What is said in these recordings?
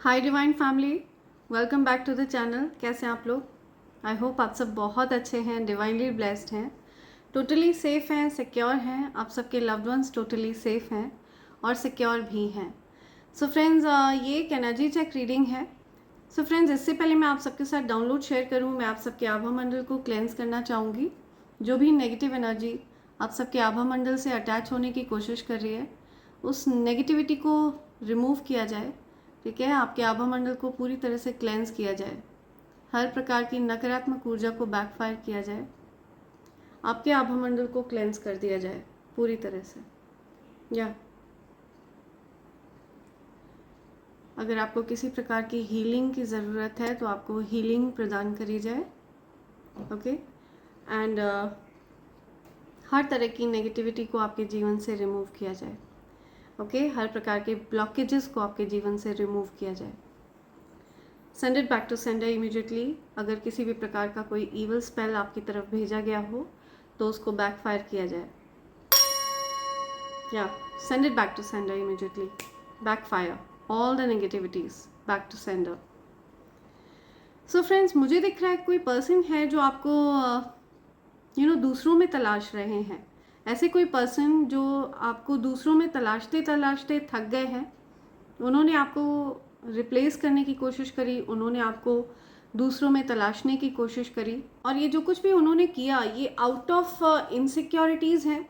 Hi divine family, welcome back to the channel. कैसे हैं आप लोग? आई होप आप सब बहुत अच्छे हैं, डिवाइनली ब्लेस्ड हैं, टोटली सेफ़ हैं, सिक्योर हैं। आप सबके लव्ड वंस टोटली सेफ़ हैं और सिक्योर भी हैं। सो फ्रेंड्स, ये एक एनर्जी चेक रीडिंग है। सो फ्रेंड्स, इससे पहले मैं आप सबके साथ डाउनलोड शेयर करूँ, मैं आप सबके आभा मंडल को क्लेंस करना चाहूँगी। जो भी नेगेटिव एनर्जी आप सबके आभा मंडल से अटैच होने की कोशिश कर रही है, उस नेगेटिविटी को रिमूव किया जाए। ठीक है, आपके आभा मंडल को पूरी तरह से क्लेंस किया जाए, हर प्रकार की नकारात्मक ऊर्जा को बैकफायर किया जाए, आपके आभा मंडल को क्लेंस कर दिया जाए पूरी तरह से। या अगर आपको किसी प्रकार की हीलिंग की ज़रूरत है तो आपको हीलिंग प्रदान करी जाए। ओके, एंड हर तरह की नेगेटिविटी को आपके जीवन से रिमूव किया जाए। ओके, हर प्रकार के ब्लॉकेजेस को आपके जीवन से रिमूव किया जाए। Send it back to sender immediately. अगर किसी भी प्रकार का कोई ईवल स्पेल आपकी तरफ भेजा गया हो तो उसको बैकफायर किया जाए। या send it back to sender immediately. Backfire all the negativities back to sender. So friends, मुझे दिख रहा है कोई पर्सन है जो आपको दूसरों में तलाश रहे हैं। ऐसे कोई पर्सन जो आपको दूसरों में तलाशते तलाशते थक गए हैं। उन्होंने आपको रिप्लेस करने की कोशिश करी, उन्होंने आपको दूसरों में तलाशने की कोशिश करी, और ये जो कुछ भी उन्होंने किया ये आउट ऑफ इनसिक्योरिटीज़ हैं।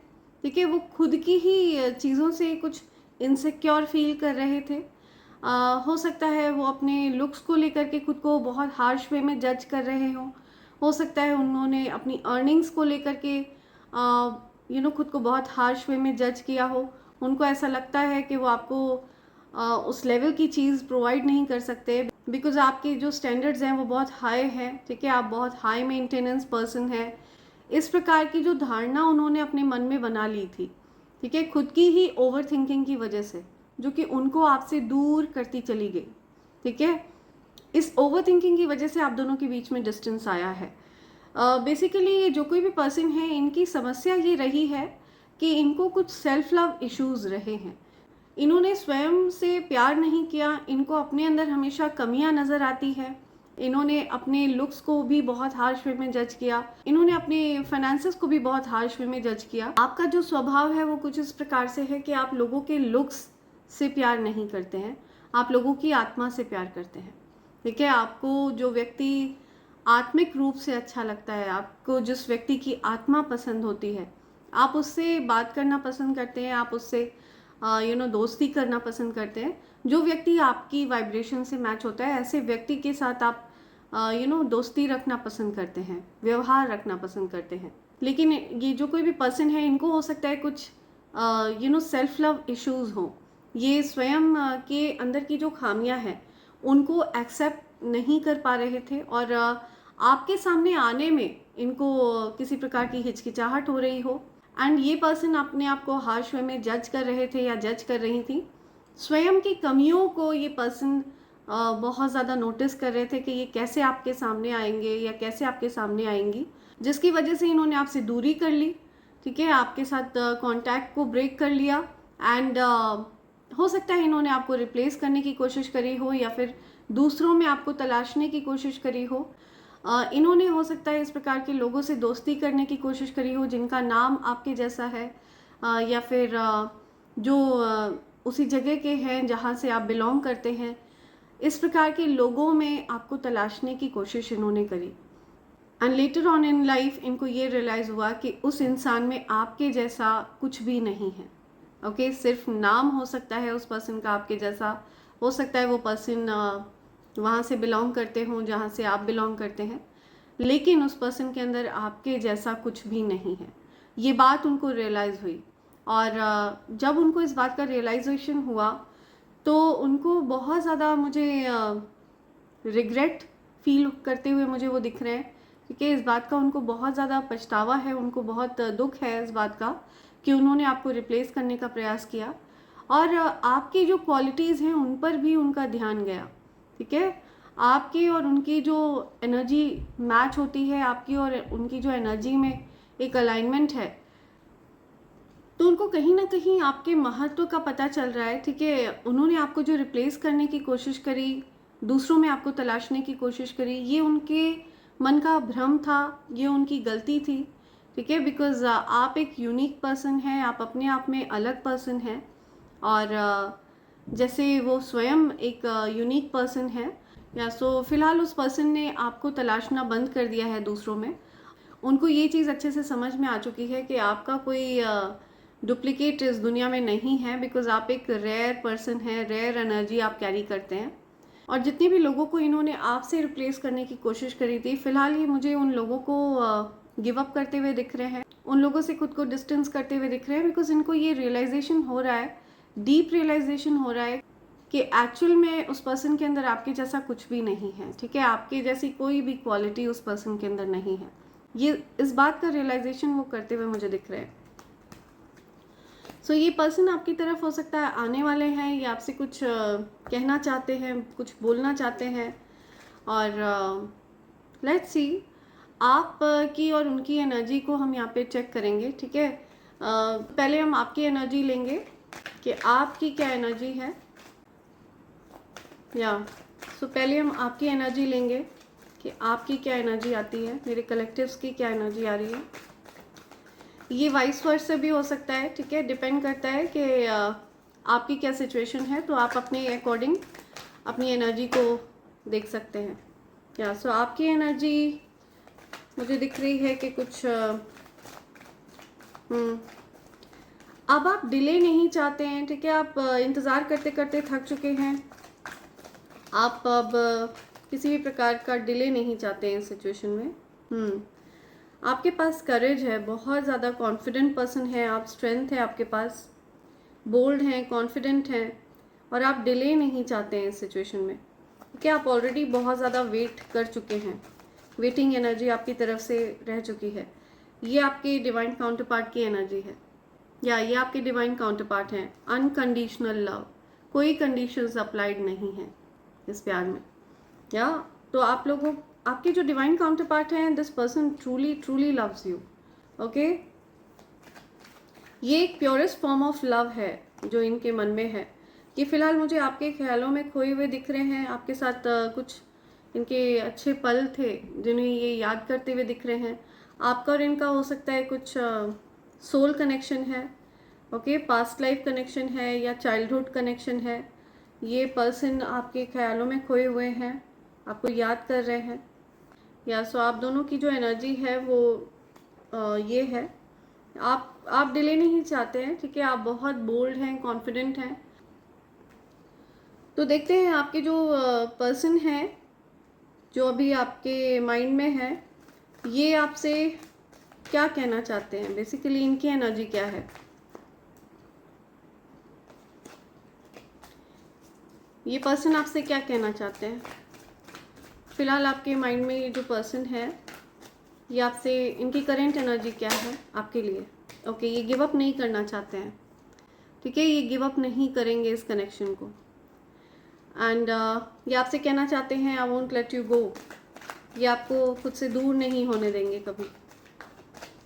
ठीक है, वो खुद की ही चीज़ों से कुछ इनसिक्योर फील कर रहे थे। हो सकता है वो अपने लुक्स को लेकर के खुद को बहुत हार्श वे में जज कर रहे हों। हो सकता है उन्होंने अपनी अर्निंग्स को लेकर के खुद को बहुत हार्श वे में जज किया हो। उनको ऐसा लगता है कि वो आपको उस लेवल की चीज़ प्रोवाइड नहीं कर सकते, बिकॉज आपके जो स्टैंडर्ड्स हैं वो बहुत हाई हैं। ठीक है, आप बहुत हाई मेंटेनेंस पर्सन हैं। इस प्रकार की जो धारणा उन्होंने अपने मन में बना ली थी, ठीक है, खुद की ही ओवर थिंकिंग की वजह से, जो कि उनको आपसे दूर करती चली गई। ठीक है, इस ओवर थिंकिंग की वजह से आप दोनों के बीच में डिस्टेंस आया है। बेसिकली ये जो कोई भी पर्सन है, इनकी समस्या ये रही है कि इनको कुछ सेल्फ लव इश्यूज रहे हैं। इन्होंने स्वयं से प्यार नहीं किया, इनको अपने अंदर हमेशा कमियां नज़र आती है। इन्होंने अपने लुक्स को भी बहुत हार्श वे में जज किया, इन्होंने अपने फाइनेंसेस को भी बहुत हार्श वे में जज किया। आपका जो स्वभाव है वो कुछ इस प्रकार से है कि आप लोगों के लुक्स से प्यार नहीं करते हैं, आप लोगों की आत्मा से प्यार करते हैं। ठीक है, आपको जो व्यक्ति आत्मिक रूप से अच्छा लगता है, आपको जिस व्यक्ति की आत्मा पसंद होती है, आप उससे बात करना पसंद करते हैं, आप उससे दोस्ती करना पसंद करते हैं। जो व्यक्ति आपकी वाइब्रेशन से मैच होता है, ऐसे व्यक्ति के साथ आप दोस्ती रखना पसंद करते हैं, व्यवहार रखना पसंद करते हैं। लेकिन ये जो कोई भी पर्सन है, इनको हो सकता है कुछ सेल्फ लव इश्यूज हो। ये स्वयं के अंदर की जो खामियां हैं उनको एक्सेप्ट नहीं कर पा रहे थे, और आपके सामने आने में इनको किसी प्रकार की हिचकिचाहट हो रही हो। एंड ये पर्सन अपने आप को हार्श वे में जज कर रहे थे या जज कर रही थी। स्वयं की कमियों को ये पर्सन बहुत ज़्यादा नोटिस कर रहे थे कि ये कैसे आपके सामने आएंगे या कैसे आपके सामने आएंगी, जिसकी वजह से इन्होंने आपसे दूरी कर ली। ठीक है, आपके साथ कांटेक्ट को ब्रेक कर लिया। एंड हो सकता है इन्होंने आपको रिप्लेस करने की कोशिश करी हो, या फिर दूसरों में आपको तलाशने की कोशिश करी हो। इन्होंने हो सकता है इस प्रकार के लोगों से दोस्ती करने की कोशिश करी हो जिनका नाम आपके जैसा है, या फिर जो उसी जगह के हैं जहाँ से आप बिलोंग करते हैं। इस प्रकार के लोगों में आपको तलाशने की कोशिश इन्होंने करी। And later on in life इनको ये रियलाइज़ हुआ कि उस इंसान में आपके जैसा कुछ भी नहीं है। ओके, सिर्फ नाम हो सकता है उस पर्सन का आपके जैसा, हो सकता है वो पर्सन वहाँ से बिलोंग करते हों जहाँ से आप बिलोंग करते हैं, लेकिन उस पर्सन के अंदर आपके जैसा कुछ भी नहीं है। ये बात उनको रियलाइज़ हुई, और जब उनको इस बात का रियलाइजेशन हुआ तो उनको बहुत ज़्यादा मुझे रिग्रेट फील करते हुए मुझे वो दिख रहे हैं, क्योंकि इस बात का उनको बहुत ज़्यादा पछतावा है, उनको बहुत दुख है इस बात का कि उन्होंने आपको रिप्लेस करने का प्रयास किया, और आपकी जो क्वालिटीज़ हैं उन पर भी उनका ध्यान गया। ठीक है, आपकी और उनकी जो एनर्जी मैच होती है, आपकी और उनकी जो एनर्जी में एक अलाइनमेंट है, तो उनको कहीं ना कहीं आपके महत्व का पता चल रहा है, ठीक है। उन्होंने आपको जो रिप्लेस करने की कोशिश करी, दूसरों में आपको तलाशने की कोशिश करी, ये उनके मन का भ्रम था, ये उनकी गलती थी, ठीक है। बिकॉज आप एक यूनिक पर्सन हैं, आप अपने आप में अलग पर्सन हैं, और जैसे वो स्वयं एक यूनिक पर्सन है, या सो फिलहाल उस पर्सन ने आपको तलाशना बंद कर दिया है दूसरों में। उनको ये चीज़ अच्छे से समझ में आ चुकी है कि आपका कोई डुप्लीकेट इस दुनिया में नहीं है, बिकॉज आप एक रेयर पर्सन हैं, रेयर एनर्जी आप कैरी करते हैं। और जितने भी लोगों को इन्होंने आपसे रिप्लेस करने की कोशिश करी थी, फिलहाल ये मुझे उन लोगों को गिव अप करते हुए दिख रहे हैं, उन लोगों से खुद को डिस्टेंस करते हुए दिख रहे हैं, बिकॉज इनको ये रियलाइजेशन हो रहा है, डीप रियलाइजेशन हो रहा है कि एक्चुअल में उस पर्सन के अंदर आपके जैसा कुछ भी नहीं है, ठीक है। आपके जैसी कोई भी क्वालिटी उस पर्सन के अंदर नहीं है। ये इस बात का रियलाइजेशन वो करते हुए मुझे दिख रहे हैं। सो ये पर्सन आपकी तरफ हो सकता है आने वाले हैं, ये आपसे कुछ कहना चाहते हैं, कुछ बोलना चाहते हैं, और लेट्स सी आप की और उनकी एनर्जी को हम यहाँ पे चेक करेंगे, ठीक है। पहले हम आपकी एनर्जी लेंगे कि आपकी क्या एनर्जी है, या सो पहले हम आपकी एनर्जी लेंगे कि आपकी क्या एनर्जी आती है, मेरे कलेक्टिव्स की क्या एनर्जी आ रही है। ये वाइस वर्स से भी हो सकता है, ठीक है, डिपेंड करता है कि आपकी क्या सिचुएशन है, तो आप अपने अकॉर्डिंग अपनी एनर्जी को देख सकते हैं। या सो आपकी एनर्जी मुझे दिख रही है कि कुछ अब आप डिले नहीं चाहते हैं, ठीक है। आप इंतज़ार करते करते थक चुके हैं, आप अब किसी भी प्रकार का डिले नहीं चाहते हैं इस सिचुएशन में। आपके पास करेज है, बहुत ज़्यादा कॉन्फिडेंट पर्सन है आप, स्ट्रेंथ है आपके पास, बोल्ड हैं, कॉन्फिडेंट हैं, और आप डिले नहीं चाहते हैं इस सिचुएशन में, क्योंकि आप ऑलरेडी बहुत ज़्यादा वेट कर चुके हैं, वेटिंग एनर्जी आपकी तरफ से रह चुकी है। ये आपके डिवाइन काउंटर पार्ट की एनर्जी है, या ये आपके डिवाइन काउंटर पार्ट हैं। अनकंडीशनल लव, कोई कंडीशंस अप्लाइड नहीं है इस प्यार में, या तो आप लोगों, आपके जो डिवाइन काउंटर पार्ट हैं, this person truly truly loves you, okay. ये एक प्योरेस्ट फॉर्म ऑफ लव है जो इनके मन में है। ये फिलहाल मुझे आपके ख्यालों में खोए हुए दिख रहे हैं, आपके साथ कुछ इनके अच्छे पल थे जिन्हें ये याद करते हुए दिख रहे हैं। आपका और इनका हो सकता है कुछ सोल कनेक्शन है, ओके, पास्ट लाइफ कनेक्शन है, या चाइल्डहुड कनेक्शन है। ये पर्सन आपके ख्यालों में खोए हुए हैं, आपको याद कर रहे हैं, या सो आप दोनों की जो एनर्जी है वो ये है, आप डिले नहीं चाहते हैं, ठीक है। आप बहुत बोल्ड हैं, कॉन्फिडेंट हैं। तो देखते हैं आपके जो पर्सन है, जो अभी आपके माइंड में है, ये आपसे क्या कहना चाहते हैं, बेसिकली इनकी एनर्जी क्या है। ये पर्सन आपसे क्या कहना चाहते हैं फिलहाल आपके माइंड में। ये जो पर्सन है, ये आपसे, इनकी करेंट एनर्जी क्या है आपके लिए, ओके। ये गिव अप नहीं करना चाहते हैं, ठीक है, ये गिव अप नहीं करेंगे इस कनेक्शन को, एंड ये आपसे कहना चाहते हैं I won't let you go. ये आपको खुद से दूर नहीं होने देंगे कभी,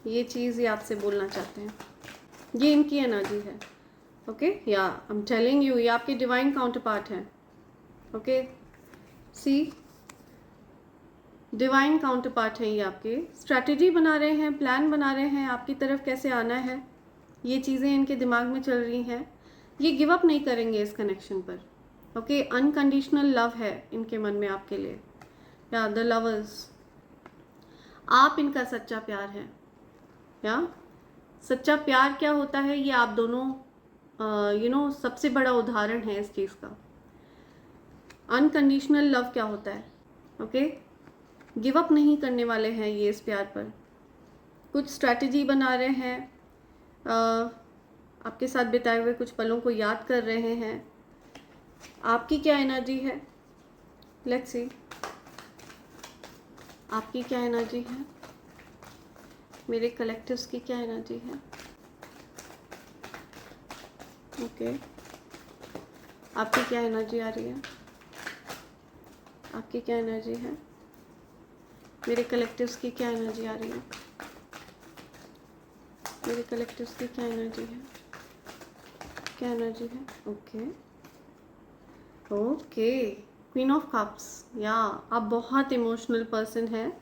ये चीज़ ये आपसे बोलना चाहते हैं। ये इनकी एनर्जी है, ओके। या आई एम टेलिंग यू, ये आपके डिवाइन काउंटर पार्ट है, ओके। सी, डिवाइन काउंटर पार्ट है, ये आपके स्ट्रैटेजी बना रहे हैं, प्लान बना रहे हैं आपकी तरफ कैसे आना है। ये चीज़ें इनके दिमाग में चल रही हैं। ये गिव अप नहीं करेंगे इस कनेक्शन पर, ओके। अनकंडीशनल लव है इनके मन में आपके लिए, या द लवर्स, आप इनका सच्चा प्यार है। या सच्चा प्यार क्या होता है, ये आप दोनों सबसे बड़ा उदाहरण है इस चीज़ का। अनकंडीशनल लव क्या होता है, ओके। गिव अप नहीं करने वाले हैं ये इस प्यार पर, कुछ स्ट्रैटेजी बना रहे हैं, आपके साथ बिताए हुए कुछ पलों को याद कर रहे हैं। आपकी क्या एनर्जी है, लेट्स सी, आपकी क्या एनर्जी है, मेरे कलेक्टिव्स की क्या एनर्जी है, ओके। आपकी क्या एनर्जी आ रही है, आपकी क्या एनर्जी है, मेरे कलेक्टिव्स की क्या एनर्जी आ रही है, मेरे कलेक्टिव्स की क्या एनर्जी है। क्या एनर्जी है? Okay okay, queen of cups. या आप बहुत इमोशनल पर्सन हैं।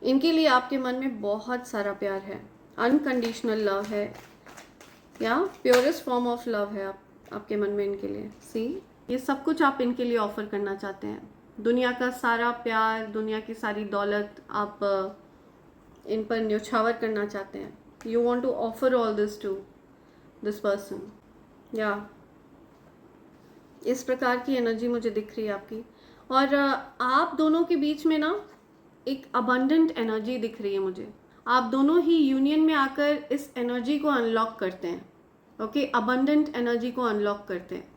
इनके लिए आपके मन में बहुत सारा प्यार है, अनकंडीशनल लव है, या प्योरेस्ट फॉर्म ऑफ लव है आपके मन में इनके लिए। सी, ये सब कुछ आप इनके लिए ऑफर करना चाहते हैं। दुनिया का सारा प्यार, दुनिया की सारी दौलत आप इन पर न्यौछावर करना चाहते हैं। You want to offer all this to this person. या इस प्रकार की एनर्जी मुझे दिख रही है आपकी। और आप दोनों के बीच में ना एक अबंडेंट एनर्जी दिख रही है मुझे। आप दोनों ही यूनियन में आकर इस एनर्जी को अनलॉक करते हैं। ओके, अबंडेंट एनर्जी को अनलॉक करते हैं।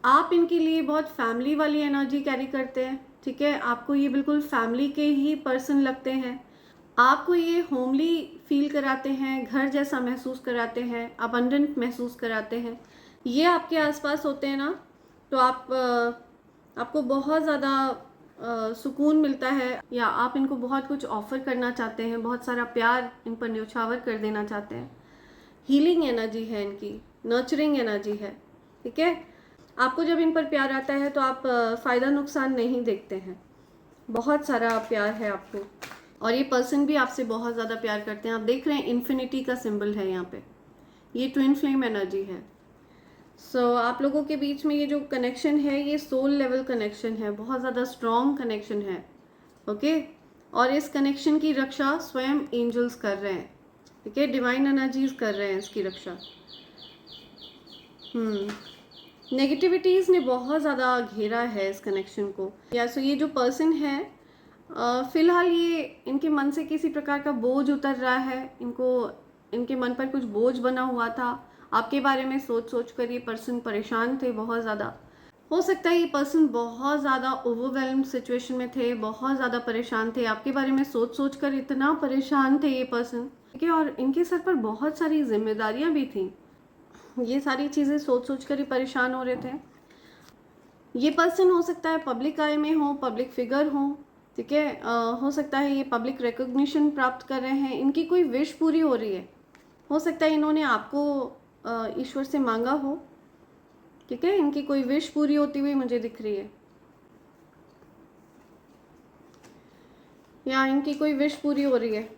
आप इनके लिए बहुत फैमिली वाली एनर्जी कैरी करते हैं। ठीक है, आपको ये बिल्कुल फैमिली के ही पर्सन लगते हैं। आपको ये होमली फील कराते हैं, घर जैसा महसूस कराते हैं, अबंडेंट महसूस कराते हैं। ये आपके आसपास होते हैं ना, तो आपको बहुत ज़्यादा सुकून मिलता है, या आप इनको बहुत कुछ ऑफर करना चाहते हैं, बहुत सारा प्यार इन पर न्यौछावर कर देना चाहते हैं। हीलिंग एनर्जी है इनकी, नर्चरिंग एनर्जी है। ठीक है, आपको जब इन पर प्यार आता है तो आप फ़ायदा नुकसान नहीं देखते हैं, बहुत सारा प्यार है आपको। और ये पर्सन भी आपसे बहुत ज़्यादा प्यार करते हैं। आप देख रहे हैं इन्फिनिटी का सिंबल है यहाँ पे, ये ट्विन फ्लेम एनर्जी है। सो आप लोगों के बीच में ये जो कनेक्शन है, ये सोल लेवल कनेक्शन है, बहुत ज़्यादा स्ट्रॉन्ग कनेक्शन है। ओके, और इस कनेक्शन की रक्षा स्वयं एंजल्स कर रहे हैं। ठीक है, डिवाइन एनर्जीज कर रहे हैं इसकी रक्षा। नेगेटिविटीज़ ने बहुत ज़्यादा घेरा है इस कनेक्शन को। या सो ये जो पर्सन है, फ़िलहाल ये इनके मन से किसी प्रकार का बोझ उतर रहा है। इनके मन पर कुछ बोझ बना हुआ था। आपके बारे में सोच सोच कर ये पर्सन परेशान थे बहुत ज़्यादा। हो सकता है ये पर्सन बहुत ज़्यादा ओवरवेल्म्ड सिचुएशन में थे, बहुत ज़्यादा परेशान थे। आपके बारे में सोच सोच कर इतना परेशान थे ये पर्सन। ठीक है, और इनके सर पर बहुत सारी जिम्मेदारियां भी थी। ये सारी चीज़ें सोच सोच कर ही परेशान हो रहे थे। ये पर्सन हो सकता है पब्लिक आई में हो, पब्लिक फिगर हो। ठीक है, हो सकता है ये पब्लिक रिकॉग्निशन प्राप्त कर रहे हैं, इनकी कोई विश पूरी हो रही है। हो सकता है इन्होंने आपको ईश्वर से मांगा हो। ठीक है, इनकी कोई विश पूरी होती हुई मुझे दिख रही है, या इनकी कोई विश पूरी हो रही है।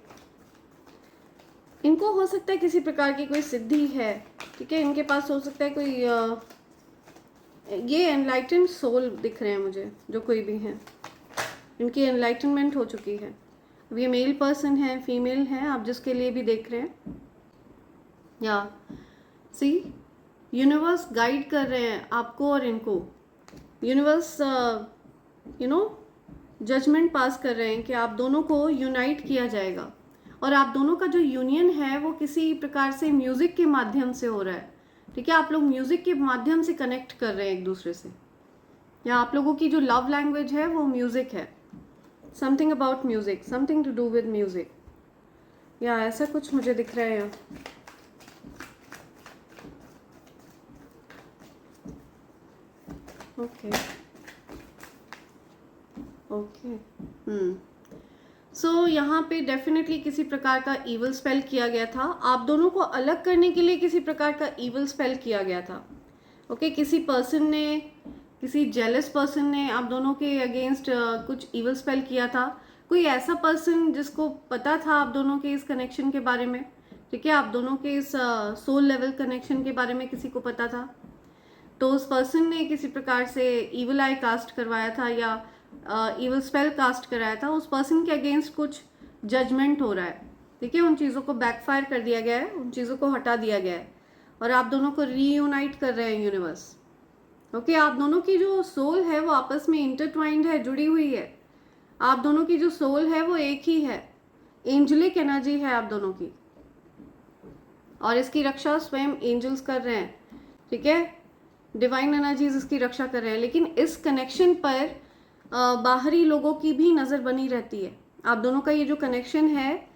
इनको हो सकता है किसी प्रकार की कोई सिद्धि है। ठीक है, इनके पास हो सकता है कोई ये एनलाइटेंड सोल दिख रहे हैं मुझे, जो कोई भी हैं, इनकी एनलाइटनमेंट हो चुकी है। अब ये मेल पर्सन है, फीमेल है, आप जिसके लिए भी देख रहे हैं। या सी, यूनिवर्स गाइड कर रहे हैं आपको और इनको। यूनिवर्स जजमेंट पास कर रहे हैं कि आप दोनों को यूनाइट किया जाएगा। और आप दोनों का जो यूनियन है वो किसी प्रकार से म्यूज़िक के माध्यम से हो रहा है। ठीक है, आप लोग म्यूज़िक के माध्यम से कनेक्ट कर रहे हैं एक दूसरे से, या आप लोगों की जो लव लैंग्वेज है वो म्यूज़िक है। Something about music, something to do with music, या ऐसा कुछ मुझे दिख रहा है यहाँ। ओके ओके, सो यहाँ पे डेफिनेटली किसी प्रकार का ईवल स्पेल किया गया था। आप दोनों को अलग करने के लिए किसी प्रकार का ईवल स्पेल किया गया था। ओके, किसी पर्सन ने, किसी जेलस पर्सन ने आप दोनों के अगेंस्ट कुछ ईवल स्पेल किया था। कोई ऐसा पर्सन जिसको पता था आप दोनों के इस कनेक्शन के बारे में। ठीक है, आप दोनों के इस सोल लेवल कनेक्शन के बारे में किसी को पता था, तो उस पर्सन ने किसी प्रकार से ईवल आई कास्ट करवाया था, या ईवल स्पेल कास्ट कराया था। उस पर्सन के अगेंस्ट कुछ जजमेंट हो रहा है। ठीक है, उन चीज़ों को बैकफायर कर दिया गया है, उन चीज़ों को हटा दिया गया है, और आप दोनों को रीयूनाइट कर रहे हैं यूनिवर्स। ओके, आप दोनों की जो सोल है वो आपस में इंटरट्वाइंड है, जुड़ी हुई है। आप दोनों की जो सोल है वो एक ही है, एंजलिक एनर्जी है आप दोनों की, और इसकी रक्षा स्वयं एंजल्स कर रहे हैं। ठीक है, डिवाइन एनर्जीज इसकी रक्षा कर रहे हैं। लेकिन इस कनेक्शन पर बाहरी लोगों की भी नज़र बनी रहती है। आप दोनों का ये जो कनेक्शन है,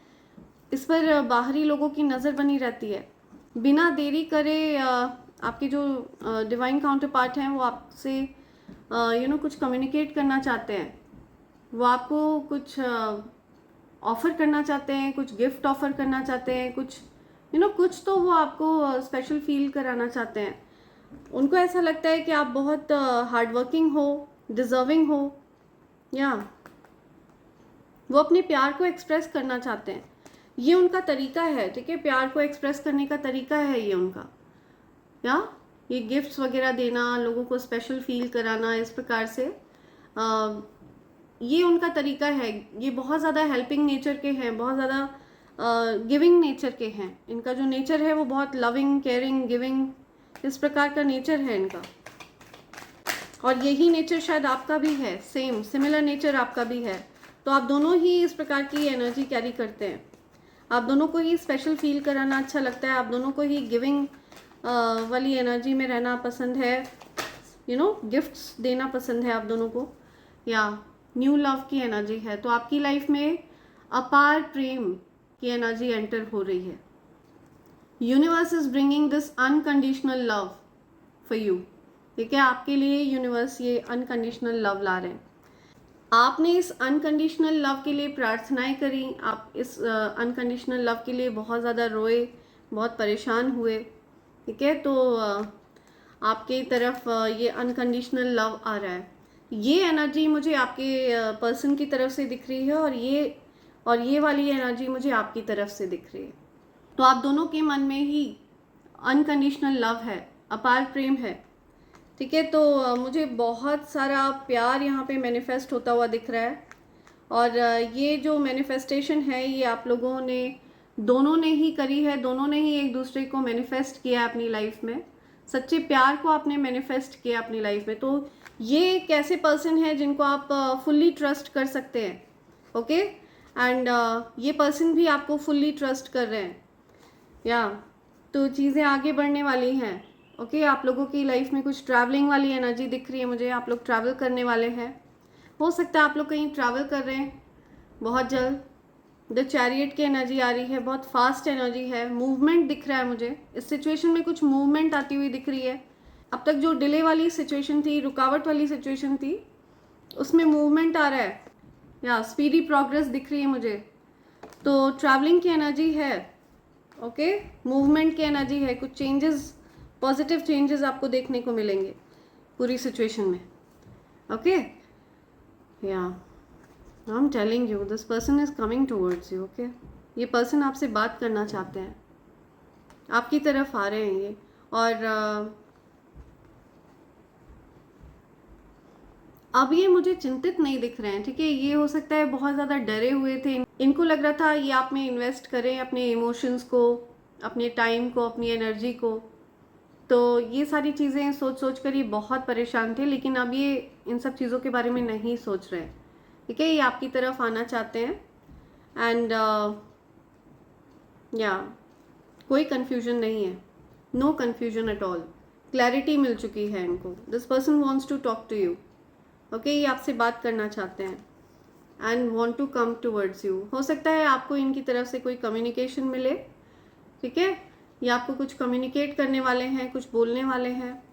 इस पर बाहरी लोगों की नज़र बनी रहती है। बिना देरी करे आपके जो डिवाइन काउंटर पार्ट हैं वो आपसे कुछ कम्युनिकेट करना चाहते हैं। वो आपको कुछ ऑफ़र करना चाहते हैं, कुछ गिफ्ट ऑफ़र करना चाहते हैं, कुछ कुछ तो वो आपको स्पेशल फील कराना चाहते हैं। उनको ऐसा लगता है कि आप बहुत हार्ड वर्किंग हो, डिज़र्विंग हो, या वो अपने प्यार को एक्सप्रेस करना चाहते हैं। ये उनका तरीका है, ठीक है, प्यार को एक्सप्रेस करने का तरीका है ये उनका, या ये गिफ्ट्स वगैरह देना, लोगों को स्पेशल फील कराना, इस प्रकार से ये उनका तरीका है। ये बहुत ज़्यादा हेल्पिंग नेचर के हैं, बहुत ज़्यादा गिविंग नेचर के हैं। इनका जो नेचर है वो बहुत लविंग, केयरिंग, गिविंग, इस प्रकार का नेचर है इनका। और यही नेचर शायद आपका भी है, सेम सिमिलर नेचर आपका भी है। तो आप दोनों ही इस प्रकार की एनर्जी कैरी करते हैं। आप दोनों को ही स्पेशल फील कराना अच्छा लगता है, आप दोनों को ही गिविंग वाली एनर्जी में रहना पसंद है, गिफ्ट्स देना पसंद है आप दोनों को, या न्यू लव की एनर्जी है। तो आपकी लाइफ में अपार प्रेम की एनर्जी एंटर हो रही है। Universe is bringing this unconditional love for you, ठीक है, आपके लिए यूनिवर्स ये अनकंडीशनल लव ला रहे हैं। आपने इस अनकंडीशनल लव के लिए प्रार्थनाएं करी, आप इस अनकंडीशनल लव के लिए बहुत ज़्यादा रोए, बहुत परेशान हुए, ठीक है। तो आपके तरफ ये अनकंडीशनल लव आ रहा है। ये एनर्जी मुझे आपके पर्सन की तरफ से दिख रही है, और ये वाली एनर्जी मुझे आपकी तरफ से दिख रही है। तो आप दोनों के मन में ही अनकंडीशनल लव है, अपार प्रेम है, ठीक है। तो मुझे बहुत सारा प्यार यहाँ पे मैनिफेस्ट होता हुआ दिख रहा है। और ये जो मैनिफेस्टेशन है ये आप लोगों ने दोनों ने ही करी है, दोनों ने ही एक दूसरे को मैनिफेस्ट किया है अपनी लाइफ में, सच्चे प्यार को आपने मैनिफेस्ट किया अपनी लाइफ में। तो ये एक ऐसे पर्सन है जिनको आप फुल्ली ट्रस्ट कर सकते हैं, ओके। एंड ये पर्सन भी आपको फुल्ली ट्रस्ट कर रहे हैं, या तो चीज़ें आगे बढ़ने वाली हैं, ओके। आप लोगों की लाइफ में कुछ ट्रैवलिंग वाली एनर्जी दिख रही है मुझे, आप लोग ट्रैवल करने वाले हैं। हो सकता है आप लोग कहीं ट्रैवल कर रहे हैं बहुत जल्द। द चैरियट की एनर्जी आ रही है, बहुत फास्ट एनर्जी है, मूवमेंट दिख रहा है मुझे। इस सिचुएशन में कुछ मूवमेंट आती हुई दिख रही है। अब तक जो डिले वाली सिचुएशन थी, रुकावट वाली सिचुएशन थी, उसमें मूवमेंट आ रहा है, या स्पीडी प्रोग्रेस दिख रही है मुझे। तो ट्रैवलिंग की एनर्जी है, ओके, मूवमेंट की एनर्जी है, कुछ चेंजेस, पॉजिटिव चेंजेस आपको देखने को मिलेंगे पूरी सिचुएशन में, ओके। या I am telling you this person is coming towards you, okay. ये पर्सन आपसे बात करना चाहते हैं, आपकी तरफ आ रहे हैं ये। और अब ये मुझे चिंतित नहीं दिख रहे हैं, ठीक है। ये हो सकता है बहुत ज़्यादा डरे हुए थे, इनको लग रहा था ये आप में इन्वेस्ट करें अपने इमोशंस को, अपने टाइम को, अपनी एनर्जी को। तो ये सारी चीज़ें सोच सोच कर ये बहुत परेशान थे, लेकिन अब ये इन सब चीज़ों के बारे में नहीं सोच रहे, ठीक है। ये आपकी तरफ आना चाहते हैं। एंड या कोई कन्फ्यूजन नहीं है, no confusion at all, clarity मिल चुकी है इनको। This person wants to talk to you, okay. ये आपसे बात करना चाहते हैं and want to come towards you. हो सकता है आपको इनकी तरफ से कोई कम्युनिकेशन मिले, ठीक है, या आपको कुछ कम्युनिकेट करने वाले हैं, कुछ बोलने वाले हैं।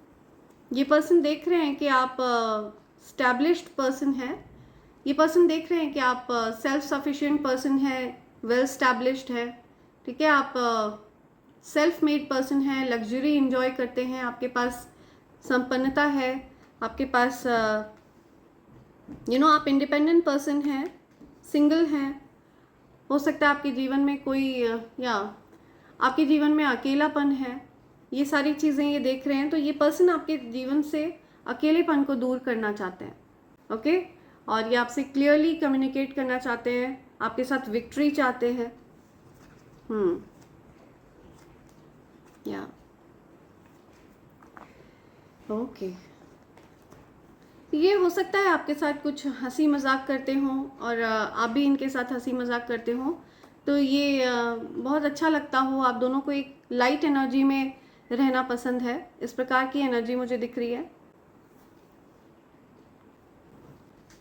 ये पर्सन देख रहे हैं कि आप स्टैब्लिश्ड पर्सन हैं, ये पर्सन देख रहे हैं कि आप सेल्फ सफिशिएंट पर्सन है, वेल स्टैब्लिश्ड है, ठीक है। आप सेल्फ मेड पर्सन है, लग्जरी इंजॉय करते हैं, आपके पास संपन्नता है, आपके पास आप इंडिपेंडेंट पर्सन हैं, सिंगल हैं। हो सकता है आपके जीवन में कोई या आपके जीवन में अकेलापन है, ये सारी चीज़ें ये देख रहे हैं। तो ये पर्सन आपके जीवन से अकेलेपन को दूर करना चाहते हैं, ओके। और ये आपसे क्लियरली कम्युनिकेट करना चाहते हैं, आपके साथ विक्ट्री चाहते हैं, या ओके। ये हो सकता है आपके साथ कुछ हंसी मजाक करते हों, और आप भी इनके साथ हंसी मजाक करते हों। तो ये बहुत अच्छा लगता हो, आप दोनों को एक लाइट एनर्जी में रहना पसंद है, इस प्रकार की एनर्जी मुझे दिख रही है,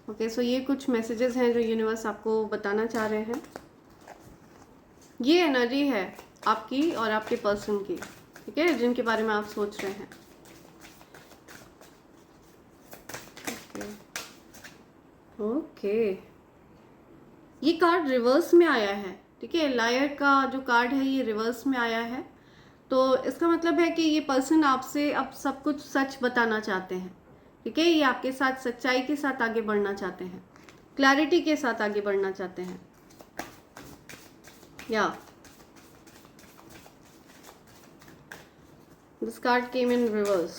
ओके। सो ये कुछ मैसेजेस हैं जो यूनिवर्स आपको बताना चाह रहे हैं। ये एनर्जी है आपकी और आपके पर्सन की, ठीक है, जिनके बारे में आप सोच रहे हैं, ओके। ये कार्ड रिवर्स में आया है, ठीक है। लायर का जो कार्ड है ये रिवर्स में आया है। तो इसका मतलब है कि ये पर्सन आपसे अब सब कुछ सच बताना चाहते हैं, ठीक है। ये आपके साथ सच्चाई के साथ आगे बढ़ना चाहते हैं, क्लैरिटी के साथ आगे बढ़ना चाहते हैं। या this card came in reverse.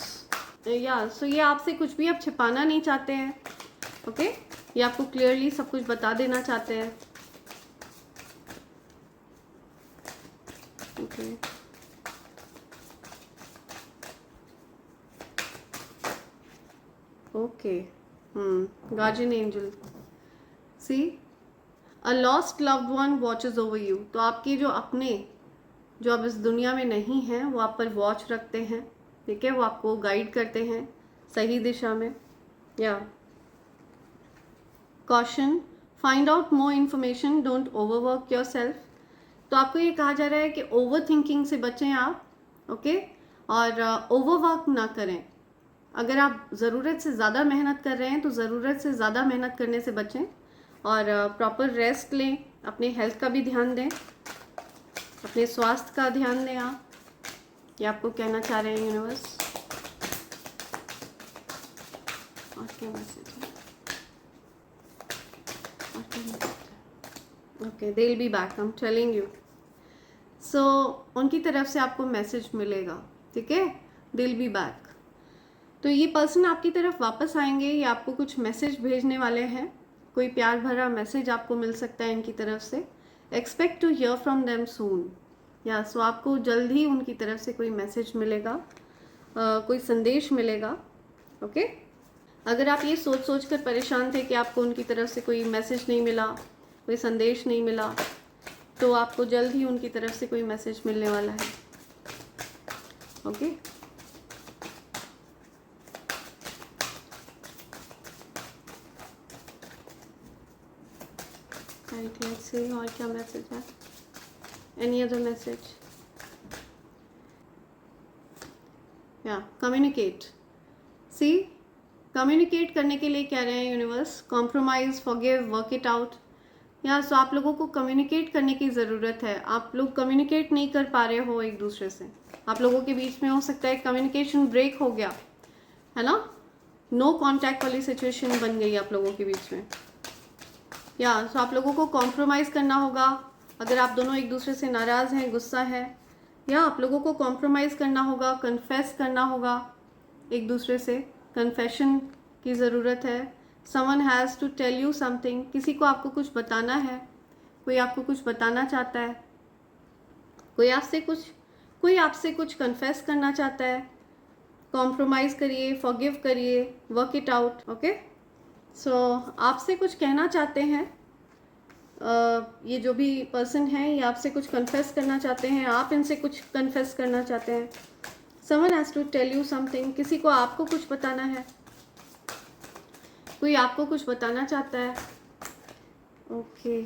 या सो ये आपसे कुछ भी अब छिपाना नहीं चाहते हैं, ओके। ये आपको क्लियरली सब कुछ बता देना चाहते हैं, okay. Okay, guardian angel, see a lost loved one watches over you. तो आपके जो अपने जो अब इस दुनिया में नहीं हैं वो आप पर वॉच रखते हैं, ठीक है। वो आपको गाइड करते हैं सही दिशा में। या caution, find out more information, don't overwork your self. तो आपको ये कहा जा रहा है कि ओवर थिंकिंग से बचें आप, ओके। और ओवरवर्क ना करें। अगर आप ज़रूरत से ज़्यादा मेहनत कर रहे हैं तो ज़रूरत से ज़्यादा मेहनत करने से बचें, और प्रॉपर रेस्ट लें, अपने हेल्थ का भी ध्यान दें, अपने स्वास्थ्य का ध्यान दें आप। ये आपको कहना चाह रहे हैं यूनिवर्स। और क्या मैसेज है? और क्या मैसेज है? Okay, they will be back, I am telling you. So उनकी तरफ से आपको मैसेज मिलेगा, ठीक है। They will be back. तो ये पर्सन आपकी तरफ वापस आएंगे, ये आपको कुछ मैसेज भेजने वाले हैं। कोई प्यार भरा मैसेज आपको मिल सकता है इनकी तरफ से। Expect to hear from them soon. या सो आपको जल्द ही उनकी तरफ से कोई मैसेज मिलेगा, कोई संदेश मिलेगा, ओके। अगर आप ये सोच सोच कर परेशान थे कि आपको उनकी तरफ से कोई मैसेज नहीं मिला, कोई संदेश नहीं मिला, तो आपको जल्द ही उनकी तरफ से कोई मैसेज मिलने वाला है, ओके। राइट, लेट्स सी और क्या मैसेज है। Any other message? या कम्युनिकेट। सी कम्युनिकेट करने के लिए कह रहे हैं universe, compromise, forgive, work it out. या सो आप लोगों को कम्युनिकेट करने की ज़रूरत है। आप लोग कम्युनिकेट नहीं कर पा रहे हो एक दूसरे से, आप लोगों के बीच में हो सकता है कम्युनिकेशन ब्रेक हो गया है ना, नो कॉन्टैक्ट वाली सिचुएशन बन गई आप लोगों के बीच में। या सो आप लोगों को कॉम्प्रोमाइज़ करना होगा। अगर आप दोनों एक दूसरे से नाराज़ हैं, गुस्सा है, या आप लोगों को कॉम्प्रोमाइज़ करना होगा, कन्फेस करना होगा एक दूसरे से। कन्फेशन की ज़रूरत है। Someone has to tell you something. किसी को आपको कुछ बताना है, कोई आपको कुछ बताना चाहता है, कोई आपसे कुछ कन्फेस करना चाहता है। कॉम्प्रोमाइज़ करिए, फॉरगिव करिए, वर्क इट आउट, ओके। सो आपसे कुछ कहना चाहते हैं। ये जो भी पर्सन है ये आपसे कुछ कन्फेस करना चाहते हैं, आप इनसे कुछ कन्फेस करना चाहते हैं। Someone has to tell you something. किसी को आपको कुछ बताना है, कोई आपको कुछ बताना चाहता है, okay.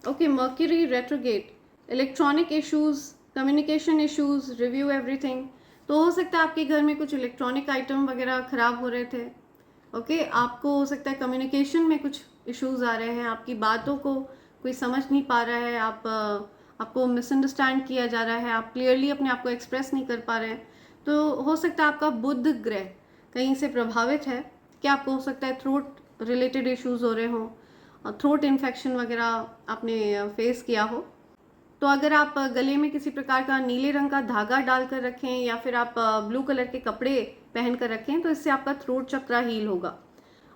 Okay, mercury retrograde, electronic issues, communication issues, review everything. तो हो सकता है आपके घर में कुछ इलेक्ट्रॉनिक आइटम वगैरह ख़राब हो रहे थे, ओके। आपको हो सकता है कम्युनिकेशन में कुछ इश्यूज आ रहे हैं, आपकी बातों को कोई समझ नहीं पा रहा है, आपको मिसअंडरस्टैंड किया जा रहा है, आप क्लियरली अपने आप को एक्सप्रेस नहीं कर पा रहे हैं। तो हो सकता है आपका बुध ग्रह कहीं से प्रभावित है, कि आपको हो सकता है थ्रोट रिलेटेड इश्यूज हो रहे हों, थ्रोट इन्फेक्शन वगैरह आपने फेस किया हो। तो अगर आप गले में किसी प्रकार का नीले रंग का धागा डालकर रखें, या फिर आप ब्लू कलर के कपड़े पहन कर रखें, तो इससे आपका थ्रोट चक्रा हील होगा।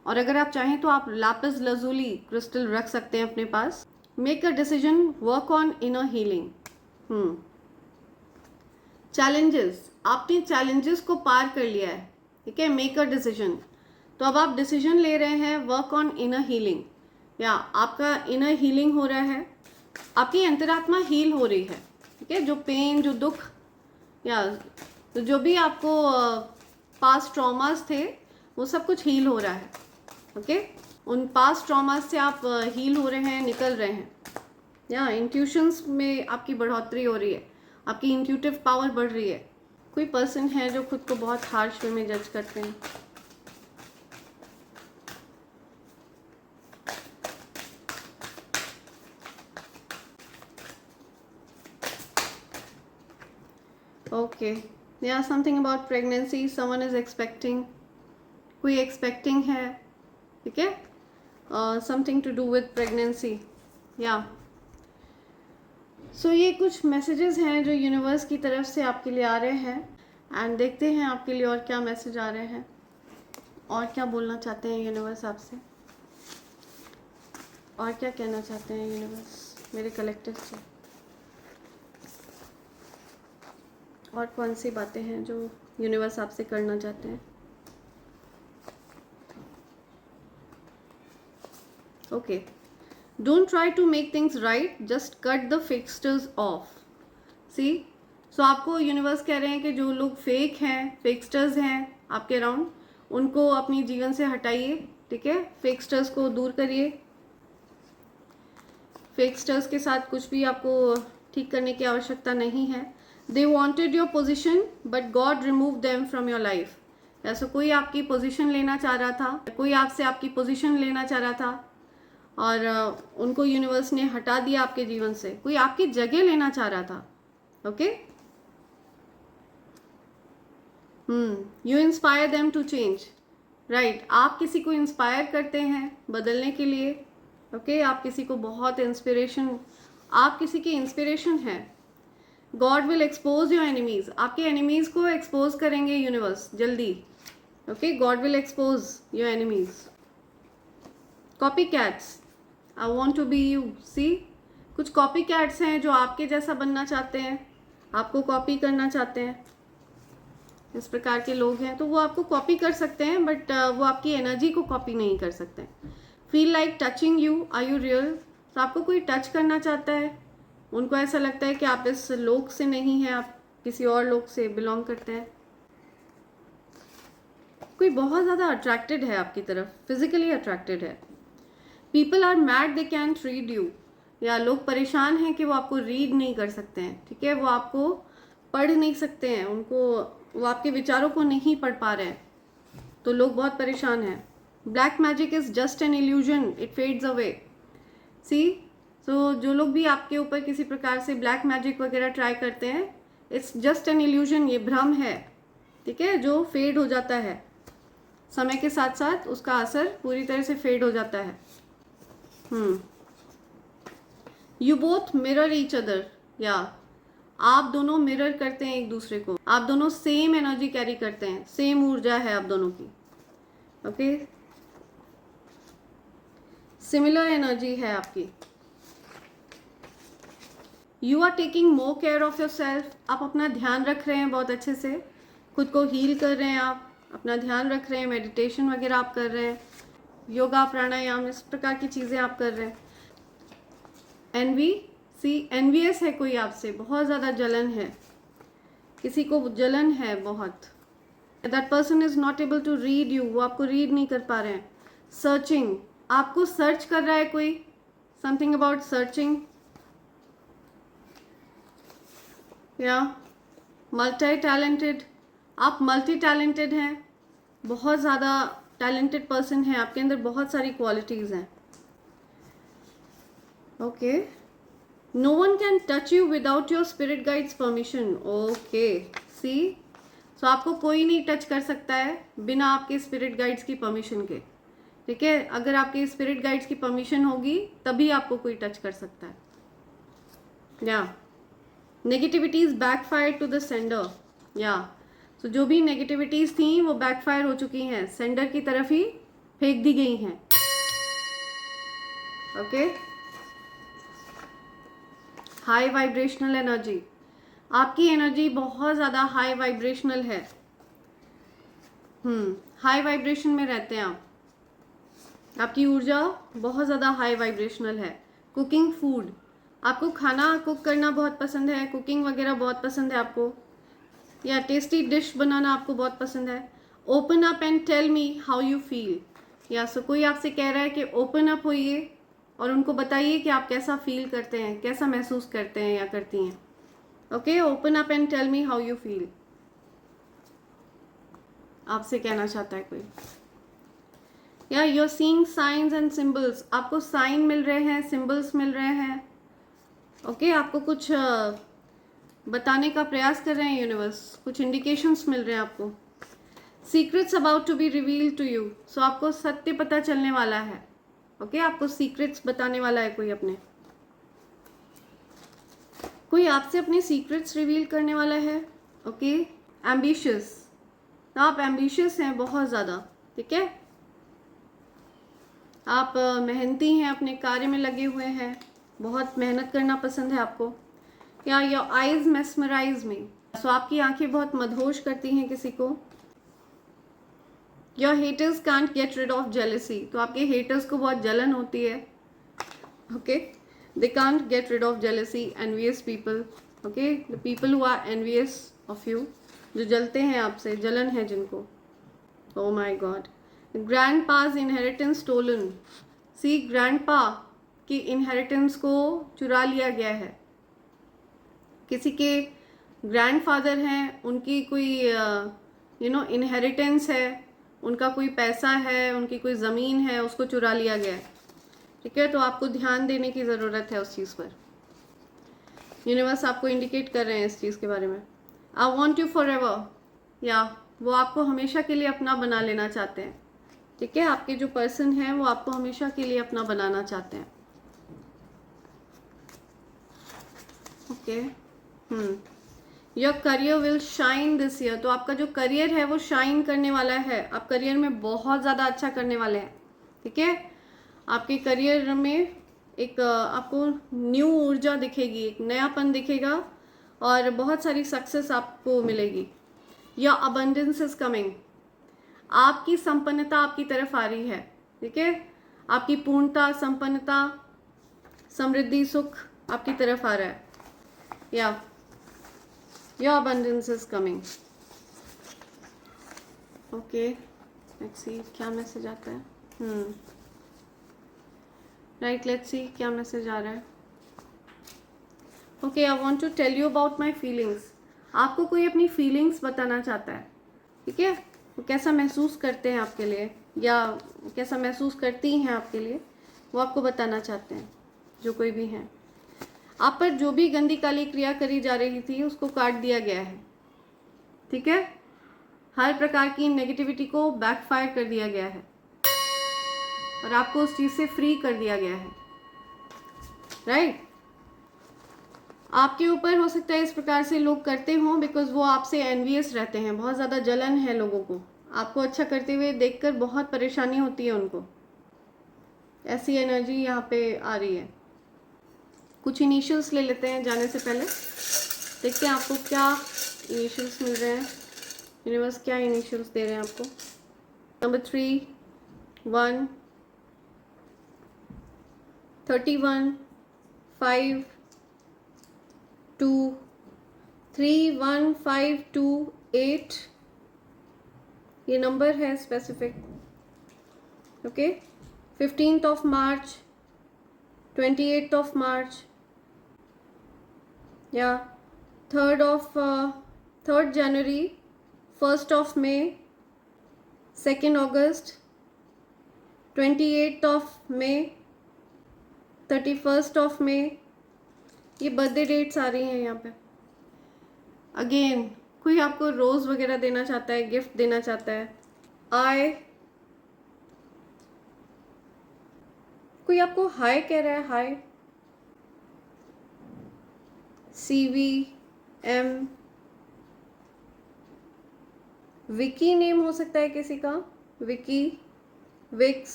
और अगर आप चाहें तो आप लापिस लजूली क्रिस्टल रख सकते हैं अपने पास। Make a decision, work on inner healing. Challenges, आपने चैलेंजेस को पार कर लिया है, ठीक है। मेक अ डिसीजन, तो अब आप डिसीजन ले रहे हैं, वर्क ऑन इनर हीलिंग। या आपका इनर हीलिंग हो रहा है, आपकी अंतरात्मा हील हो रही है, ठीक है। जो पेन, जो दुख, या तो जो भी आपको पास्ट ट्रॉमास थे वो सब कुछ हील हो रहा है, ओके। उन पास्ट ट्रॉमास से आप हील हो रहे हैं, निकल रहे हैं। या इंट्यूशंस में आपकी बढ़ोतरी हो रही है, आपकी इंट्यूटिव पावर बढ़ रही है। कोई पर्सन है जो खुद को बहुत हार्श वे में जज करते हैं, ओके, या something about pregnancy, someone is expecting, कोई एक्सपेक्टिंग है, ठीक है, something to do with pregnancy, या सो ये कुछ मैसेजेस हैं जो यूनिवर्स की तरफ से आपके लिए आ रहे हैं। एंड देखते हैं आपके लिए और क्या मैसेज आ रहे हैं, और क्या बोलना चाहते हैं यूनिवर्स आपसे, और क्या कहना चाहते हैं यूनिवर्स मेरे कलेक्टिव से, और कौन सी बातें हैं जो यूनिवर्स आपसे करना चाहते हैं। Okay, don't try to make things right, just cut the fixtures off. See, so आपको यूनिवर्स कह रहे हैं कि जो लोग फेक हैं, फिक्स्टर्स हैं आपके अराउंड, उनको अपनी जीवन से हटाइए, ठीक है, फिक्स्टर्स को दूर करिए। फिक्स्टर्स के साथ कुछ भी आपको ठीक करने की आवश्यकता नहीं है। They wanted your position but God remove them from your life. ऐसा कोई आपकी पोजिशन लेना चाह रहा था, कोई आपसे आपकी पोजिशन लेना चाह रहा था और उनको यूनिवर्स ने हटा दिया आपके जीवन से। कोई आपकी जगह लेना चाह रहा था। Okay, you inspire them to change, right. आप किसी को इंस्पायर करते हैं बदलने के लिए। ओके, आप किसी को बहुत इंस्पिरेशन, आप किसी की इंस्पिरेशन है। God will expose your enemies, आपके एनिमीज को एक्सपोज करेंगे यूनिवर्स जल्दी। Okay, God will expose your enemies. Copy cats, I want to be you. See, कुछ कॉपी कैट्स हैं जो आपके जैसा बनना चाहते हैं, आपको कॉपी करना चाहते हैं। इस प्रकार के लोग हैं तो वो आपको कॉपी कर सकते हैं, बट वो आपकी एनर्जी को कॉपी नहीं कर सकते। Feel like touching you, are you real, तो आपको कोई टच करना चाहता है। उनको ऐसा लगता है कि आप इस लोक से नहीं हैं, आप किसी और लोक से बिलोंग करते हैं। कोई बहुत ज़्यादा अट्रैक्टेड है आपकी तरफ, फिजिकली अट्रैक्टेड है। People are mad, they can't read you, या लोग परेशान हैं कि वो आपको रीड नहीं कर सकते हैं, ठीक है, वो आपको पढ़ नहीं सकते हैं, उनको वो आपके विचारों को नहीं पढ़ पा रहे हैं, तो लोग बहुत परेशान हैं। Black magic is just an illusion, it fades away. See, तो जो लोग भी आपके ऊपर किसी प्रकार से ब्लैक मैजिक वगैरह ट्राई करते हैं, इट्स जस्ट एन इल्यूजन, ये भ्रम है, ठीक है, जो फेड हो जाता है समय के साथ साथ, उसका असर पूरी तरह से फेड हो जाता है। You both mirror each other, या आप दोनों मिरर करते हैं एक दूसरे को, आप दोनों सेम एनर्जी कैरी करते हैं, सेम ऊर्जा है आप दोनों की। ओके, सिमिलर एनर्जी है आपकी। You are taking more care of yourself, आप अपना ध्यान रख रहे हैं बहुत अच्छे से, खुद को हील कर रहे हैं, आप अपना ध्यान रख रहे हैं, मेडिटेशन वगैरह आप कर रहे हैं, योगा प्राणायाम इस प्रकार की चीज़ें आप कर रहे हैं। एनवी, सी, एनवीएस है कोई आपसे, बहुत ज़्यादा जलन है, किसी को जलन है बहुत। That person is not able to read you, वो आपको रीड नहीं कर पा रहे हैं। सर्चिंग, आपको सर्च कर रहा है कोई, समथिंग अबाउट सर्चिंग, या मल्टी टैलेंटेड, आप मल्टी टैलेंटेड हैं, बहुत ज़्यादा टैलेंटेड पर्सन है, आपके अंदर बहुत सारी क्वालिटीज़ हैं। Okay, no one can touch you without your spirit guides permission. Okay, see, so आपको कोई नहीं टच कर सकता है बिना आपके स्पिरिट गाइड्स की परमिशन के, ठीक है। अगर आपके स्पिरिट गाइड्स की परमिशन होगी तभी आपको कोई टच कर सकता है। या negativities backfire to the sender, या तो जो भी नेगेटिविटीज थी वो बैकफायर हो चुकी हैं, सेंडर की तरफ ही फेंक दी गई हैं। ओके, हाई वाइब्रेशनल एनर्जी, आपकी एनर्जी बहुत ज़्यादा हाई वाइब्रेशनल है। हाई वाइब्रेशन में रहते हैं आप, आपकी ऊर्जा बहुत ज़्यादा हाई वाइब्रेशनल है। कुकिंग फूड, आपको खाना कुक करना बहुत पसंद है, कुकिंग वगैरह बहुत पसंद है आपको, या टेस्टी डिश बनाना आपको बहुत पसंद है। Open up and tell me how you feel, या सो कोई आपसे कह रहा है कि ओपन अप होइए और उनको बताइए कि आप कैसा फील करते हैं, कैसा महसूस करते हैं या करती हैं। Okay, open up and tell me how you feel, आपसे कहना चाहता है कोई। या you are seeing signs and symbols, आपको साइन मिल रहे हैं, सिंबल्स मिल रहे हैं। ओके, आपको कुछ बताने का प्रयास कर रहे हैं यूनिवर्स, कुछ इंडिकेशंस मिल रहे हैं आपको। Secrets about to be reveal to you, so आपको सत्य पता चलने वाला है। ओके आपको सीक्रेट्स बताने वाला है कोई अपने, कोई आपसे अपने सीक्रेट्स रिवील करने वाला है। ओके एम्बिशियस, तो आप एम्बिशियस हैं बहुत ज़्यादा, ठीक है। आप मेहनती हैं, अपने कार्य में लगे हुए हैं, बहुत मेहनत करना पसंद है आपको। या your eyes mesmerise me, so आपकी आंखें बहुत मदहोश करती हैं किसी को। Your haters can't get rid of jealousy, तो आपके हेटर्स को बहुत जलन होती है। Okay they can't get rid of jealousy, envious people. Okay the people who are envious of you, जो जलते हैं आपसे, जलन है जिनको। Oh my god, grandpa's inheritance stolen, see grandpa की इनहेरिटेंस को चुरा लिया गया है। किसी के ग्रैंडफादर हैं, उनकी कोई इनहेरिटेंस है, उनका कोई पैसा है, उनकी कोई ज़मीन है, उसको चुरा लिया गया है, ठीक है। तो आपको ध्यान देने की ज़रूरत है उस चीज़ पर। यूनिवर्स आपको इंडिकेट कर रहे हैं इस चीज़ के बारे में। I want you for ever, या वो आपको हमेशा के लिए अपना बना लेना चाहते हैं, ठीक है। आपके जो पर्सन हैं वो आपको हमेशा के लिए अपना बनाना चाहते हैं। Okay your career will shine this year, तो आपका जो करियर है वो शाइन करने वाला है। आप करियर में बहुत ज़्यादा अच्छा करने वाले हैं, ठीक है। आपके करियर में एक आपको न्यू ऊर्जा दिखेगी, एक नयापन दिखेगा और बहुत सारी सक्सेस आपको मिलेगी। योर अबंडेंस इज कमिंग, आपकी संपन्नता आपकी तरफ आ रही है, ठीक है। आपकी पूर्णता, संपन्नता, समृद्धि, सुख आपकी तरफ आ रहा है। या your abundance is coming. Okay let's see क्या मैसेज आता है। राइट लेट्स सी क्या मैसेज आ रहा है। Okay I want to tell you about my feelings, आपको कोई अपनी फीलिंग्स बताना चाहता है, ठीक है। वो कैसा महसूस करते हैं आपके लिए, या कैसा महसूस करती हैं आपके लिए, वो आपको बताना चाहते हैं। जो कोई भी हैं, आप पर जो भी गंदी काली क्रिया करी जा रही थी उसको काट दिया गया है, ठीक है। हर प्रकार की नेगेटिविटी को बैकफायर कर दिया गया है और आपको उस चीज़ से फ्री कर दिया गया है, राइट। आपके ऊपर हो सकता है इस प्रकार से लोग करते हों बिकॉज वो आपसे एनवियस रहते हैं, बहुत ज़्यादा जलन है लोगों को, आपको अच्छा करते हुए देखकर बहुत परेशानी होती है उनको। ऐसी एनर्जी यहाँ पे आ रही है। कुछ इनिशियल्स ले लेते हैं जाने से पहले, देखते हैं आपको क्या इनिशियल्स मिल रहे हैं। यूनिवर्स क्या इनिशियल्स दे रहे हैं आपको। नंबर 3, 1, 31, 5, 2, 3, 1, 5, 2, 8, ये नंबर है specific. Okay 15th of March, 28th of March, या 3rd January, 1st of May, 2nd August, 28th of May, 31st of May, ये बर्थडे डेट्स आ रही हैं यहाँ पे। अगेन कोई आपको रोज़ वगैरह देना चाहता है, गिफ्ट देना चाहता है। कोई आपको हाय कह रहा है, हाय। CVM, विकी नेम हो सकता है किसी का, Vicky, Vicks,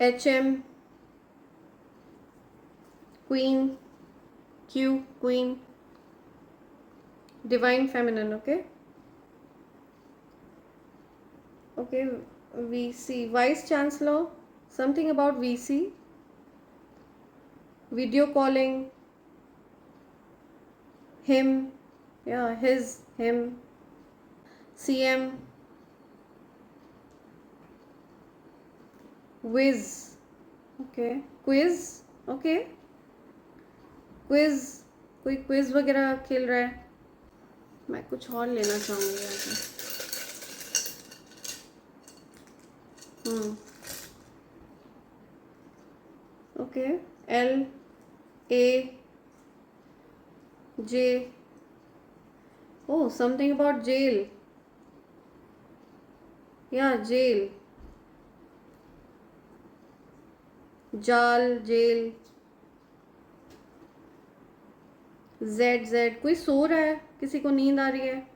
HM, queen, Q, queen, divine feminine. Okay VC, vice chancellor, something about VC, video calling, him, yeah, his, him, CM, whiz, okay, quiz, okay, quiz, कोई क्विज वगैरह खेल रहा है। मैं कुछ और लेना चाहूँगी यहाँ पे। Okay LA J, oh, something about jail. Yeah, jail. जाल, जेल. जेड जेड, कोई सो रहा है, किसी को नींद आ रही है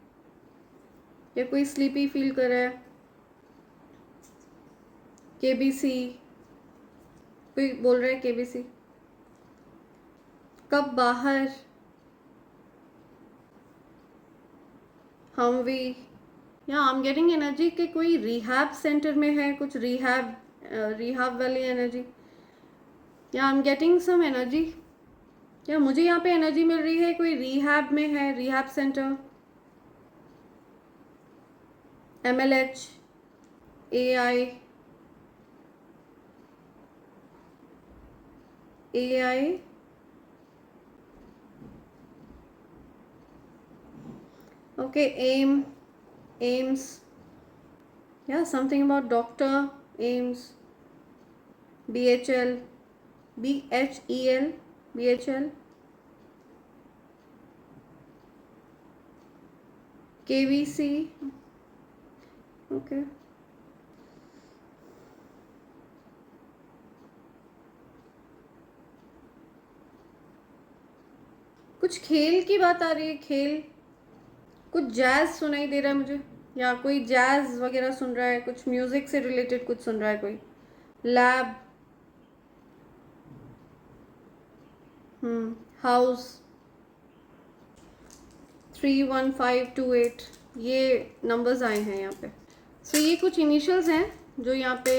या कोई स्लीपी फील कर रहा है. केबीसी, कोई बोल रहा है केबीसी. कब बाहर. हमवी. या आई एम गेटिंग एनर्जी कि कोई रिहैब सेंटर में है, कुछ रिहैब वाली एनर्जी. या I am getting some energy. या मुझे यहाँ पे एनर्जी मिल रही है कोई रिहैब में है, rehab centre. MLH, AI, okay, AIMS. Yeah, something about doctor. AIMS, BHEL, BHEL, KVC. Okay. कुछ खेल की बात आ रही है, खेल. कुछ जैज सुनाई दे रहा है मुझे, या कोई जैज वगैरह सुन रहा है, कुछ म्यूजिक से रिलेटेड कुछ सुन रहा है कोई. लैब. हाउस. 31528, ये नंबर्स आए हैं यहाँ पे. सो ये कुछ इनिशियल्स हैं जो यहाँ पे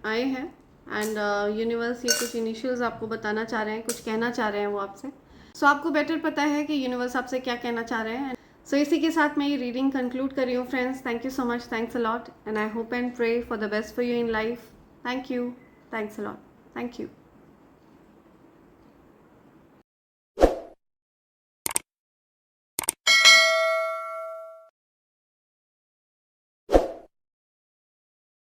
आए हैं. एंड यूनिवर्स ये कुछ इनिशियल्स आपको बताना चाह रहे हैं, कुछ कहना चाह रहे हैं वो आपसे. सो आपको बेटर पता है कि यूनिवर्स आपसे क्या कहना चाह रहे हैं. सो इसी के साथ मैं ये रीडिंग कंक्लूड कर रही हूँ friends. Thank you so much, thanks a lot, and I hope and pray for the best for you in life. Thank you, thanks a lot, thank you.